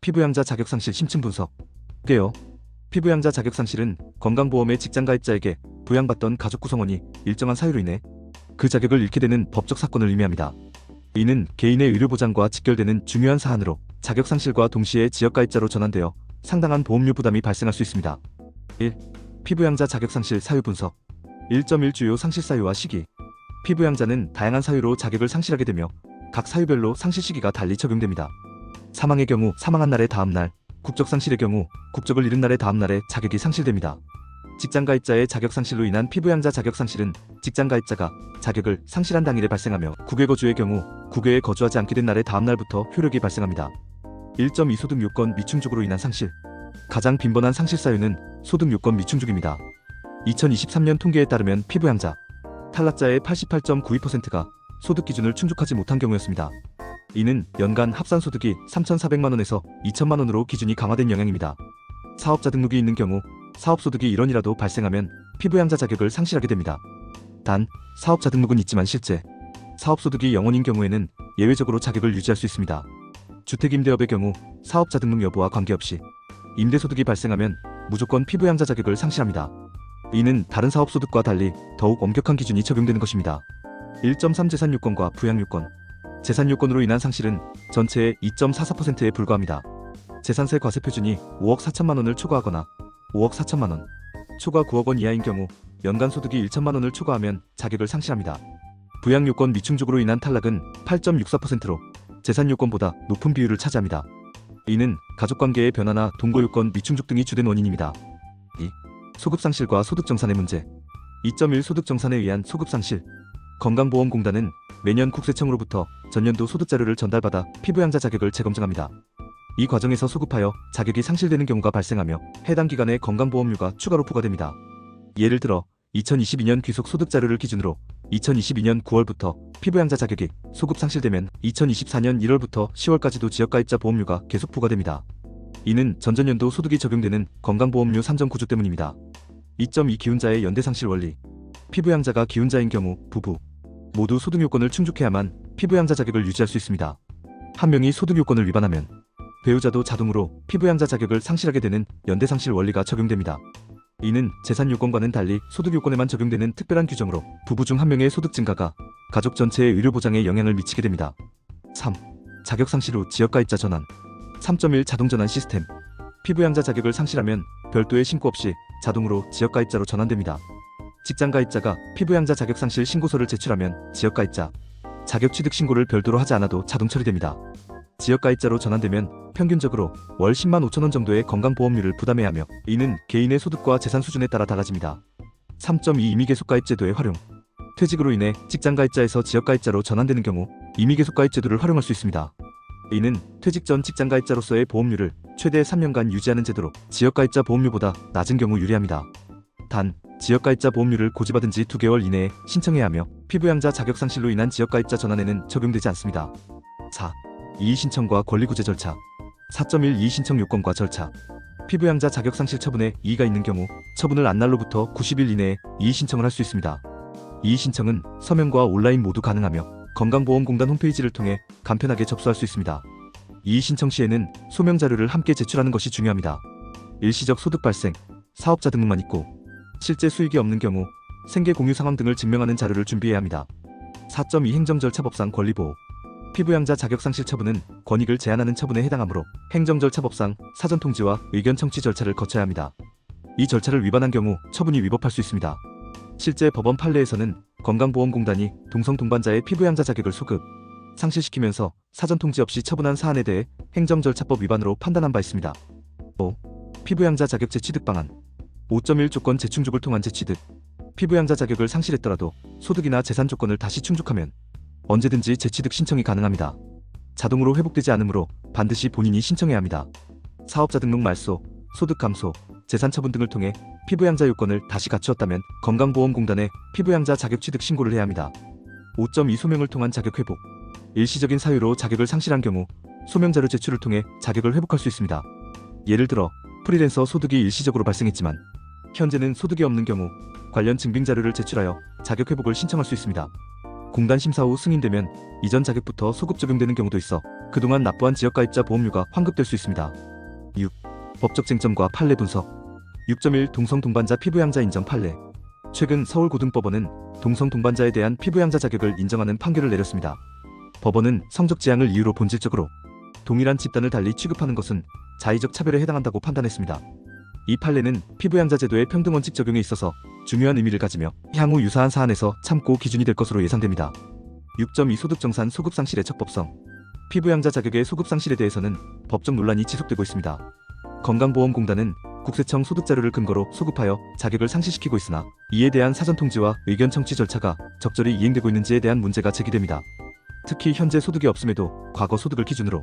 피부양자 자격상실 심층 분석. 게요. 피부양자 자격상실은 건강보험의 직장가입자에게 부양받던 가족 구성원이 일정한 사유로 인해 그 자격을 잃게 되는 법적 사건을 의미합니다. 이는 개인의 의료보장과 직결되는 중요한 사안으로 자격상실과 동시에 지역가입자로 전환되어 상당한 보험료 부담이 발생할 수 있습니다. 1. 피부양자 자격상실 사유 분석. 1.1 주요 상실 사유와 시기. 피부양자는 다양한 사유로 자격을 상실하게 되며 각 사유별로 상실 시기가 달리 적용됩니다. 사망의 경우 사망한 날의 다음 날, 국적 상실의 경우 국적을 잃은 날의 다음 날에 자격이 상실됩니다. 직장가입자의 자격상실로 인한 피부양자 자격상실은 직장가입자가 자격을 상실한 당일에 발생하며 국외 거주의 경우 국외에 거주하지 않게 된 날의 다음 날부터 효력이 발생합니다. 1.2 소득 요건 미충족으로 인한 상실. 가장 빈번한 상실 사유는 소득 요건 미충족입니다. 2023년 통계에 따르면 피부양자 탈락자의 88.92%가 소득 기준을 충족하지 못한 경우였습니다. 이는 연간 합산 소득이 3,400만원에서 2,000만원으로 기준이 강화된 영향입니다. 사업자 등록이 있는 경우 사업소득이 1원이라도 발생하면 피부양자 자격을 상실하게 됩니다. 단, 사업자 등록은 있지만 실제 사업소득이 0원인 경우에는 예외적으로 자격을 유지할 수 있습니다. 주택임대업의 경우 사업자 등록 여부와 관계없이 임대소득이 발생하면 무조건 피부양자 자격을 상실합니다. 이는 다른 사업소득과 달리 더욱 엄격한 기준이 적용되는 것입니다. 1.3 재산요건과 부양요건. 재산요건으로 인한 상실은 전체의 2.44%에 불과합니다. 재산세 과세 표준이 5억 4천만원을 초과하거나 5억 4천만원, 초과 9억원 이하인 경우 연간 소득이 1천만원을 초과하면 자격을 상실합니다. 부양요건 미충족으로 인한 탈락은 8.64%로 재산요건보다 높은 비율을 차지합니다. 이는 가족관계의 변화나 동거요건 미충족 등이 주된 원인입니다. 2. 소급상실과 소득정산의 문제. 2.1 소득정산에 의한 소급상실. 건강보험공단은 매년 국세청으로부터 전년도 소득자료를 전달받아 피부양자 자격을 재검증합니다. 이 과정에서 소급하여 자격이 상실되는 경우가 발생하며 해당 기간에 건강보험료가 추가로 부과됩니다. 예를 들어 2022년 귀속 소득자료를 기준으로 2022년 9월부터 피부양자 자격이 소급 상실되면 2024년 1월부터 10월까지도 지역가입자 보험료가 계속 부과됩니다. 이는 전전년도 소득이 적용되는 건강보험료 산정 구조 때문입니다. 2.2 기혼자의 연대상실 원리. 피부양자가 기혼자인 경우 부부 모두 소득요건을 충족해야만 피부양자 자격을 유지할 수 있습니다. 한 명이 소득요건을 위반하면 배우자도 자동으로 피부양자 자격을 상실하게 되는 연대상실 원리가 적용됩니다. 이는 재산요건과는 달리 소득요건에만 적용되는 특별한 규정으로 부부 중 한 명의 소득 증가가 가족 전체의 의료보장에 영향을 미치게 됩니다. 3. 자격상실 후 지역가입자 전환. 3.1 자동전환 시스템. 피부양자 자격을 상실하면 별도의 신고 없이 자동으로 지역가입자로 전환됩니다. 직장가입자가 피부양자 자격상실 신고서를 제출하면 지역가입자 자격 취득 신고를 별도로 하지 않아도 자동 처리됩니다. 지역가입자로 전환되면 평균적으로 월 10만 5천원 정도의 건강보험료를 부담해야 하며 이는 개인의 소득과 재산 수준에 따라 달라집니다. 3.2 임의계속가입제도의 활용. 퇴직으로 인해 직장가입자에서 지역가입자로 전환되는 경우 임의계속가입제도를 활용할 수 있습니다. 이는 퇴직 전 직장가입자로서의 보험료를 최대 3년간 유지하는 제도로 지역가입자 보험료보다 낮은 경우 유리합니다. 단, 지역가입자 보험료를 고지받은 지 2개월 이내에 신청해야 하며 피부양자 자격상실로 인한 지역가입자 전환에는 적용되지 않습니다. 4. 이의신청과 권리구제 절차. 4.1 이의신청 요건과 절차. 피부양자 자격상실 처분에 이의가 있는 경우 처분을 한 날로부터 90일 이내에 이의신청을 할 수 있습니다. 이의신청은 서면과 온라인 모두 가능하며 건강보험공단 홈페이지를 통해 간편하게 접수할 수 있습니다. 이의신청 시에는 소명자료를 함께 제출하는 것이 중요합니다. 일시적 소득 발생, 사업자 등록만 있고 실제 수익이 없는 경우 생계 공유 상황 등을 증명하는 자료를 준비해야 합니다. 4.2 행정절차법상 권리보호. 피부양자 자격상실 처분은 권익을 제한하는 처분에 해당하므로 행정절차법상 사전통지와 의견 청취 절차를 거쳐야 합니다. 이 절차를 위반한 경우 처분이 위법할 수 있습니다. 실제 법원 판례에서는 건강보험공단이 동성 동반자의 피부양자 자격을 소급, 상실시키면서 사전통지 없이 처분한 사안에 대해 행정절차법 위반으로 판단한 바 있습니다. 5. 피부양자 자격 재취득 방안. 5.1 조건 재충족을 통한 재취득. 피부양자 자격을 상실했더라도 소득이나 재산 조건을 다시 충족하면 언제든지 재취득 신청이 가능합니다. 자동으로 회복되지 않으므로 반드시 본인이 신청해야 합니다. 사업자 등록 말소, 소득 감소, 재산 처분 등을 통해 피부양자 요건을 다시 갖추었다면 건강보험공단에 피부양자 자격 취득 신고를 해야 합니다. 5.2 소명을 통한 자격 회복. 일시적인 사유로 자격을 상실한 경우 소명자료 제출을 통해 자격을 회복할 수 있습니다. 예를 들어 프리랜서 소득이 일시적으로 발생했지만 현재는 소득이 없는 경우 관련 증빙자료를 제출하여 자격 회복을 신청할 수 있습니다. 공단 심사 후 승인되면 이전 자격부터 소급 적용되는 경우도 있어 그동안 납부한 지역가입자 보험료가 환급될 수 있습니다. 6. 법적 쟁점과 판례 분석. 6.1 동성 동반자 피부양자 인정 판례. 최근 서울고등법원은 동성 동반자에 대한 피부양자 자격을 인정하는 판결을 내렸습니다. 법원은 성적 지향을 이유로 본질적으로 동일한 집단을 달리 취급하는 것은 자의적 차별에 해당한다고 판단했습니다. 이 판례는 피부양자 제도의 평등원칙 적용에 있어서 중요한 의미를 가지며 향후 유사한 사안에서 참고 기준이 될 것으로 예상됩니다. 6.2 소득정산 소급상실의 적법성. 피부양자 자격의 소급상실에 대해서는 법적 논란이 지속되고 있습니다. 건강보험공단은 국세청 소득자료를 근거로 소급하여 자격을 상실시키고 있으나 이에 대한 사전 통지와 의견 청취 절차가 적절히 이행되고 있는지에 대한 문제가 제기됩니다. 특히 현재 소득이 없음에도 과거 소득을 기준으로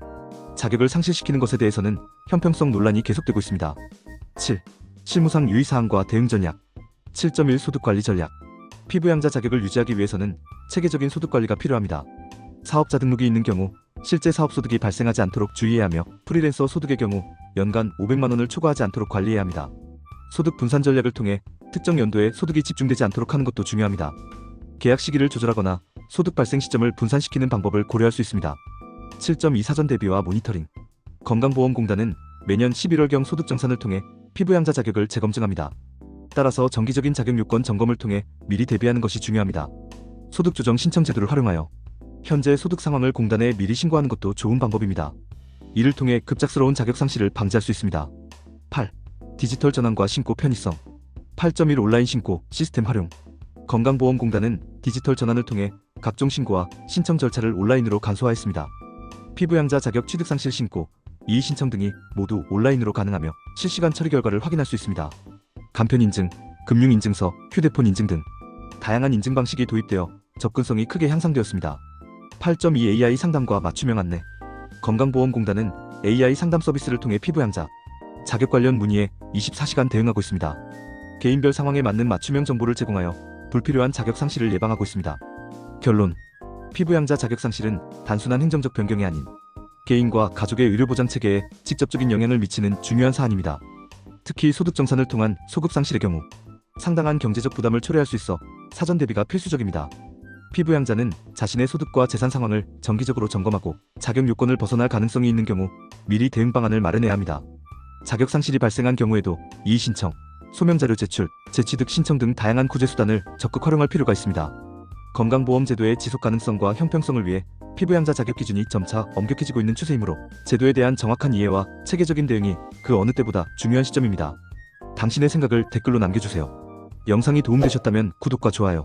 자격을 상실시키는 것에 대해서는 형평성 논란이 계속되고 있습니다. 7. 실무상 유의사항과 대응 전략. 7.1 소득관리 전략. 피부양자 자격을 유지하기 위해서는 체계적인 소득관리가 필요합니다. 사업자 등록이 있는 경우 실제 사업소득이 발생하지 않도록 주의해야 하며 프리랜서 소득의 경우 연간 500만 원을 초과하지 않도록 관리해야 합니다. 소득 분산 전략을 통해 특정 연도에 소득이 집중되지 않도록 하는 것도 중요합니다. 계약 시기를 조절하거나 소득 발생 시점을 분산시키는 방법을 고려할 수 있습니다. 7.2 사전 대비와 모니터링. 건강보험공단은 매년 11월경 소득정산을 통해 피부양자 자격을 재검증합니다. 따라서 정기적인 자격 요건 점검을 통해 미리 대비하는 것이 중요합니다. 소득조정 신청 제도를 활용하여 현재 소득 상황을 공단에 미리 신고하는 것도 좋은 방법입니다. 이를 통해 급작스러운 자격 상실을 방지할 수 있습니다. 8. 디지털 전환과 신고 편의성. 8.1 온라인 신고 시스템 활용. 건강보험공단은 디지털 전환을 통해 각종 신고와 신청 절차를 온라인으로 간소화했습니다. 피부양자 자격 취득 상실 신고, 이의 신청 등이 모두 온라인으로 가능하며 실시간 처리 결과를 확인할 수 있습니다. 간편 인증, 금융 인증서, 휴대폰 인증 등 다양한 인증 방식이 도입되어 접근성이 크게 향상되었습니다. 8.2 AI 상담과 맞춤형 안내. 건강보험공단은 AI 상담 서비스를 통해 피부양자 자격 관련 문의에 24시간 대응하고 있습니다. 개인별 상황에 맞는 맞춤형 정보를 제공하여 불필요한 자격 상실을 예방하고 있습니다. 결론. 피부양자 자격 상실은 단순한 행정적 변경이 아닌 개인과 가족의 의료보장 체계에 직접적인 영향을 미치는 중요한 사안입니다. 특히 소득정산을 통한 소급 상실의 경우 상당한 경제적 부담을 초래할 수 있어 사전 대비가 필수적입니다. 피부양자는 자신의 소득과 재산 상황을 정기적으로 점검하고 자격 요건을 벗어날 가능성이 있는 경우 미리 대응 방안을 마련해야 합니다. 자격 상실이 발생한 경우에도 이의 신청, 소명자료 제출, 재취득 신청 등 다양한 구제 수단을 적극 활용할 필요가 있습니다. 건강보험 제도의 지속 가능성과 형평성을 위해 피부양자 자격 기준이 점차 엄격해지고 있는 추세이므로 제도에 대한 정확한 이해와 체계적인 대응이 그 어느 때보다 중요한 시점입니다. 당신의 생각을 댓글로 남겨주세요. 영상이 도움되셨다면 구독과 좋아요,